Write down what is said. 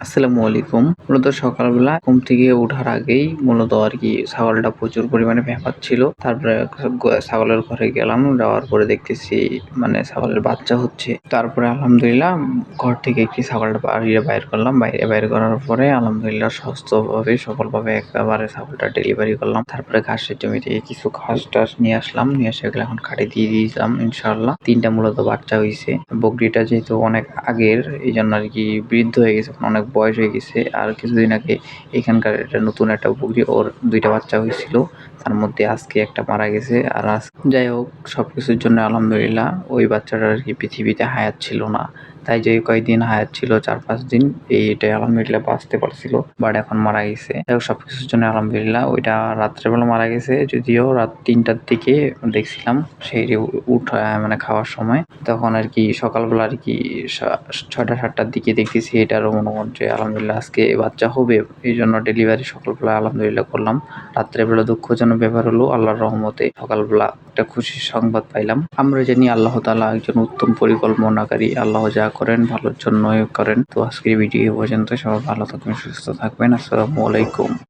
আসসালামু আলাইকুম। মূলত সকালবেলা ঘুম থেকে ওঠার আগেই মূলত আরকি ছাগলটা প্রচুর পরিমাণে ভ্যাঁপাচ্ছিল। তারপরে ছাগলের ঘরে গেলাম। যাওয়ার পরে দেখতেছি মানে ছাগলের বাচ্চা হচ্ছে। তারপরে আলহামদুলিল্লাহ ঘর থেকে একটি ছাগলটা বাইর করলাম। বাইর করার পরে আলহামদুলিল্লাহ সুস্থভাবে সফলভাবে একেবারে ছাগলটা ডেলিভারি করলাম। তারপরে ঘাসের জমি থেকে কিছু ঘাস-টাস নিয়ে আসলাম। নিয়ে এসে এগুলো এখন খাটে দিয়ে দিয়েছিলাম ইনশাআল্লাহ। ৩ টা মূলত বাচ্চা হইছে। বকরিটা যেহেতু অনেক আগের এইজন্য আরকি বৃদ্ধ হয়ে গেছে, অনেক বয়স হয়ে গেছে। আর কিছুদিন আগে এখানকার নতুন একটা বকরি ওর ২ টা বাচ্চা হয়েছিল। তার মধ্যে আজকে একটা মারা গেছে। আর যাই হোক সবকিছুর জন্য আলহামদুলিল্লাহ ওই বাচ্চাটার আরকি পৃথিবীতে হায়াত ছিল না। তাই যে কয়েকদিন হায়াত ছিল ৪-৫ দিন এইটাই আলহামদুলিল্লাহ বাঁচতে পারছিল। বাট এখন মারা গেছে। যাই হোক সবকিছুর জন্য আলহামদুলিল্লাহ। ওইটা রাত্রেবেলা মারা গেছে, যদিও রাত ৩টার দিকে দেখছিলাম সেই মানে খাওয়ার সময়। তখন আরকি সকালবেলা আরকি ৬টা-৭টার দিকে দেখতেছি এটারও মনে হচ্ছে আলহামদুলিল্লাহ আজকে বাচ্চা হবে। এইজন্য ডেলিভারি সকালবেলা আলহামদুলিল্লাহ করলাম। রাত্রেবেলা দুঃখজনক ব্যাপার হলো আল্লাহর রহমতে সকালবেলা একটা খুশির সংবাদ পাইলাম। আমরা জানি আল্লাহ তাআলা একজন উত্তম পরিকল্পনাকারী। আল্লাহ যা করেন ভালোর জন্যই করেন। তো আজকের ভিডিও এ পর্যন্ত। সবাই ভালো থাকবেন, সুস্থ থাকবেন। আসসালামু আলাইকুম।